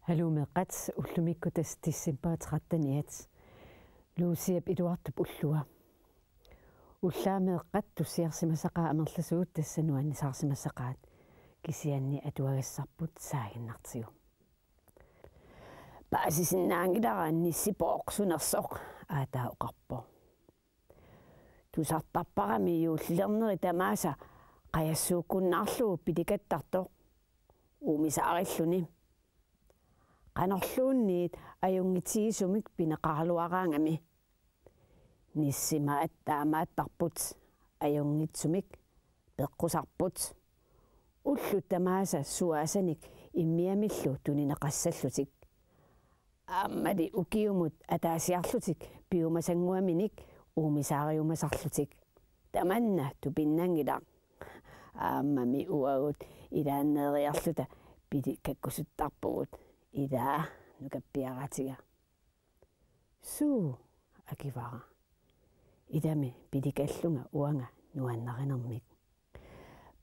Hallumeqat ullumikkutas tissimbaatrataniat luusiap iluartup ullua ullaameeqqat tussiarsimasaqaa amerlasuut tassanuanni saarsimasaqaat kisianni atuagassarput saaginnartigu paasisinnaangilaraanni sipooqsunersoq aataa oqarpo tusartarparami yuullilerneri tamaasa qayassuukkunnaarlugu pilikattartoq uumisaarilluni qanorluunniit ajungitigisumik pineqarluaraangami nissimaat taamaattarput ajungitsumik peqqusarput ullut tamaasa suaasanik immiamillu tunineqassallutik aammali ukiumut ataasiarlutik piumasanguaminik uumisaariumasarlutik tamanna tupinnangila aammami uagut ilaanneeriarluta pilikakkusuttarpugut idaa nukappiaratiga suu akivara idami pilikallunga uanga nuannarinermik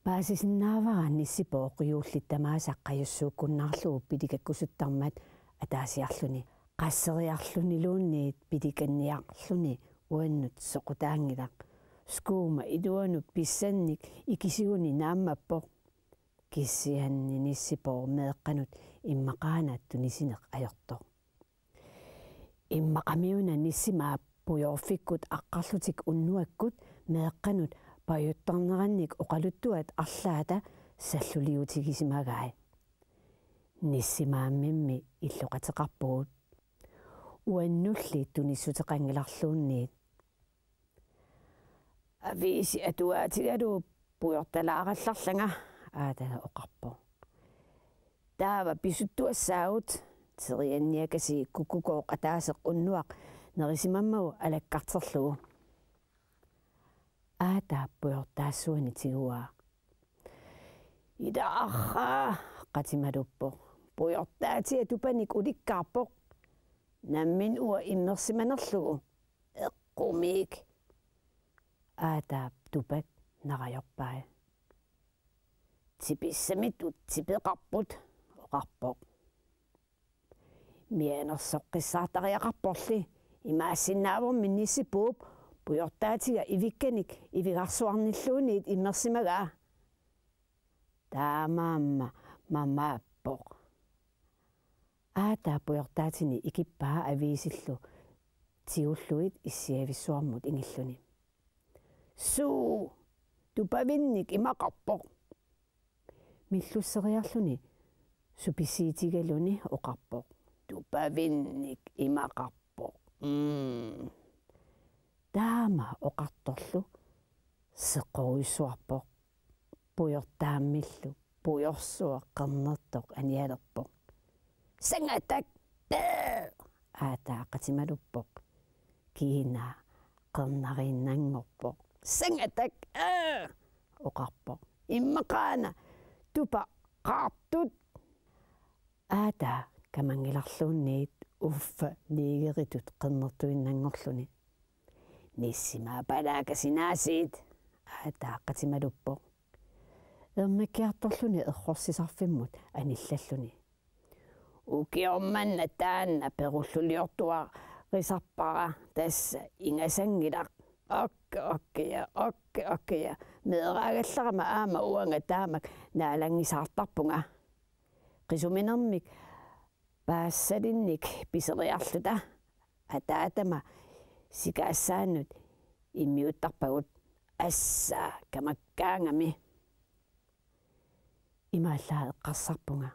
paasisinnaavara nissipooqiyuullitamaasa qajussukkunnaarlugu pilikakkusuttarmat ataasiarluni qasseriarluniluunniit pilikanniarluni uannut soqutaangilaq skuuma iluanut pissannik ikisiguni naammappoq kissianni nissipoormeeqqanut immaqaanaat tunisineq ajortoq immaqamiuna nissimaa pujoorfikkut aqqarlutik unnuakkut meeqqanut pajuttarnerannik oqaluttuat arlaata salluliutigisimagaai nissimaammimmi illoqateqarpugut uannulli tunissuteqangilarluunniit aviisi atuaatigalu pujortalaaqallarlanga aataga oqarpo taava pisuttuassaagut serianniakasi kukkukooq ataaseq unnuaq nerisimammagu alakkarterlugu aataa pujortaassuani tiguaa idaarraa qatimaluppoq pujortaatia tupanik ulikkaarpoq nammin ua immersimanerlugu eqqumik aataa tupak naqajorpai tipissamit tipeqarput oqarpoq mianersoqqissaartariaqarporli imaassinnaavormi nissipuup pujortaatiga ivikkanik ivigarsuarnilluuniit immersimagaa taamaamma mamaappoq aataa pujortaatini ikippaa aviisillu tiulluit issiavissuarmut ingilluni suu tupavinnik imaqarpoq millusseriarluni supisiitigaluni oqarpoq tupavinnik imaqarpoq taama oqartorlu seqoruissuarpoq pujortaammillu pujorsuaq qernertoq anialerpoq sangatak aataa qatimaluppoq kiinaa qernarinnangorpoq sangatak oqarpoq immaqaana tupa qaartut aataa kamangilarluunniit uffa niigeritut qernertuinnangorluni nissimaa palaakasinaasiit aataa qatimaluppoq ermakkiartorluni errorsisarfimmut anillalluni ukiormanna taanna perulluliortua risarpara tassa ingasangilaq okkeja meeraagallarama aama uanga taamak naalangisaartarpunga qisuminermik paassalinnik piseriarluta ataatama sikaassaannut immiuttarpagut assaa kamakkaangami imaallaa eqqarsarpunga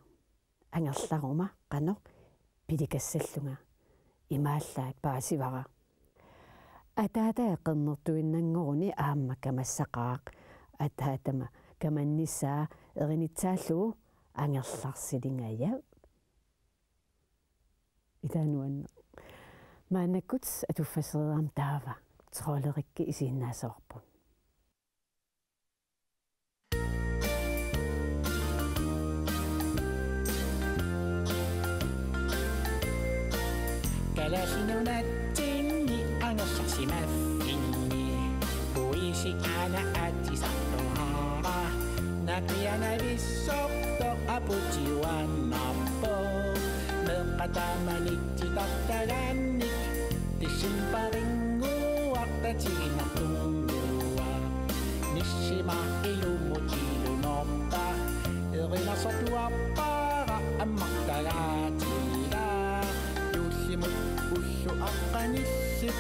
angerlaruma qanoq pilikassallunga imaallaat paasivara атаатаа qernertuinnangoruni аама камассақаақ атаатама каманнissaa erинитсааллугу ангерларсилингая итануанна маанаккут атуффасериарам таава тролерикки исииннаасоорпун kalaasinunattinni angerlarsimaaffinni puisi ana atisartohara nakiana vissorto aputiuannarpo Tatamanit tataganit Tissimparinguartatinartunglua Nissima ilumutilunoppa Erinasortuappara ammartagaatila Yuussimut ullu aqqanissip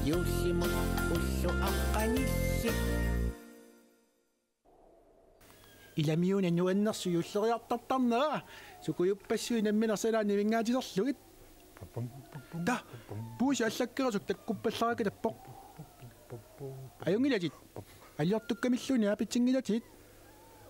Yuussimut ullu aqqanissip Ilamiun annuannersu yulleriartartarnera sukuyuppassуинамминерсалаани вингаатисерлугит та пууси аллаккерасук таккуппалларакалаппоқ аюнгилатит алиортуккамиллуни аапитсингилатит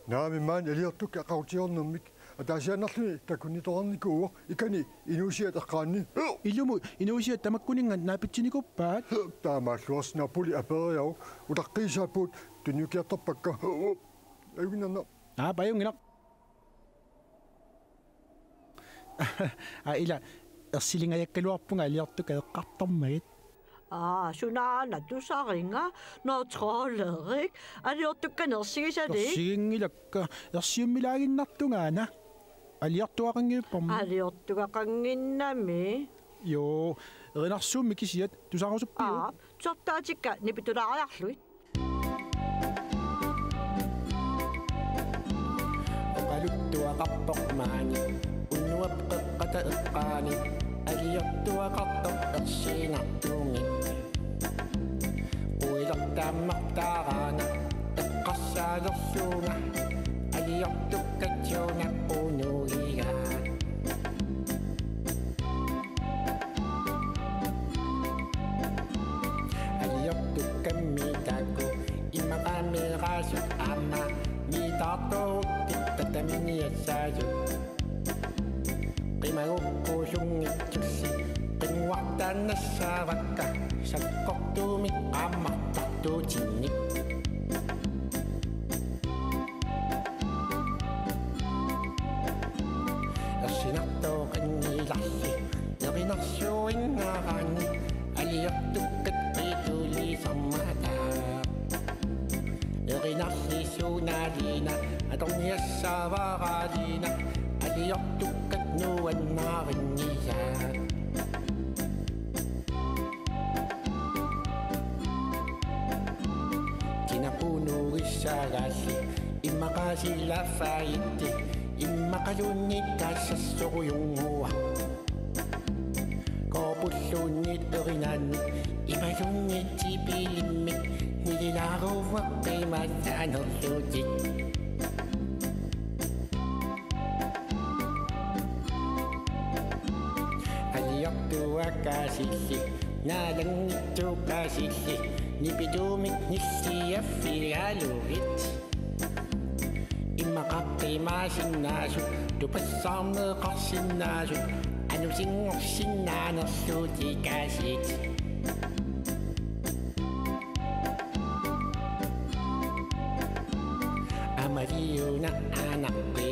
наами маан алиортук ақаутиорнэрмик атаасианнарлуни такунниторникууо икани инуусиат эққаанни илуму инуусиат тамаккунинга наапитсиникуппаат таамааллуарснарпули апериау улаққиисааппут туниукиартарпакка аюгинерна паюнгина ила ерсилингаяккалуарпунга алиортука эққартармагит сунаана тусаринга нотролерик алиортукканерсигисали сигингилакка ерсиуммилагиннартунгаана алиортуақангиуппарма алиортугақангиннами ё эринарсуумми кисиат тусарусуппиу сортаатикка нипитулаариарлуит оқалуттуақарпоқмаани уннуаппеққата эққаани алиортуақартоқ ерсиинартуунгит уилертааммартаараана эққарсаалерсуунга алиортуккатсуунаппуунууигаа алиортуккаммитаку имақамераасут аама митаарторуттик татаминиассаасу qimagukkuusunngitsussi qinguartaannassaarakka sakkortuumik qaammartartuutinnik ersinartooqanniilarsi nerinarsuuinnaaraanni aliortukkat qiituuliisarmaataa erinarsiisuunaaliina atorniassaavaaraaliina aliortukkat nuannaarinnisaat kinapunuurissaagaalli immaqaasillaaffaayitti immaqaluunnikkaassassoruyunguа koopulluunnit erinaanni imalunngittipiilimmik nililaaruuvaqqimaassaanerluutik aliortuakaasilli naalangittuukaasilli nipituumik nissiaffiaaluugit immaqaqqimaasinnaasu tupassaarneeqarsinnaasu anusingorsinnaanerluutikaasiit amaliuna aanaqqi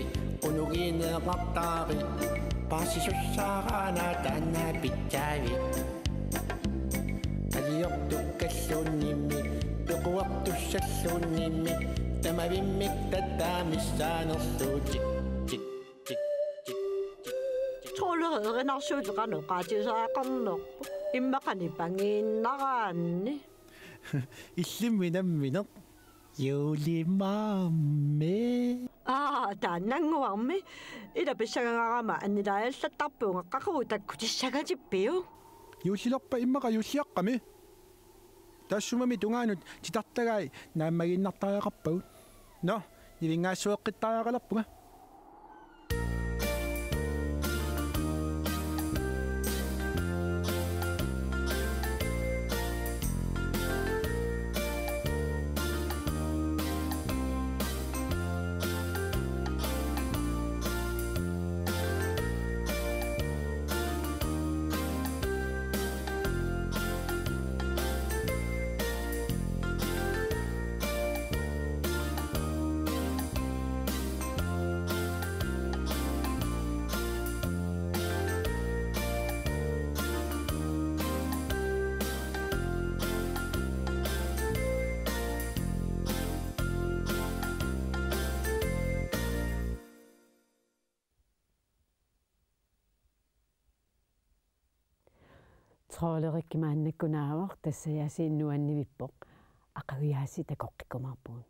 unugiineeqartaari paasisussaaraana taannaapitсаави алиортуккаллууннимми пеқуартуссаллууннимми тамавиммик таттаамиссаанерлуутик троллереринарсуутеқанеқаатисаақарнерпу иммақани пангииннараанни иллимминамминеқ юлимаамме тааннангуарми ила писсагангарама аннилааллаттарпуунга қақару таккутиссагатиппиу юллилерпа иммақа юллиаққами тассумами тунгаанут титартагай нааммагиннартариақарпагут но нивингаассуэққиттариақалерпуга troollerikki maannakkunaavaq tassayasiinnuannivippoq aqagiaasi takoqqikumarpuun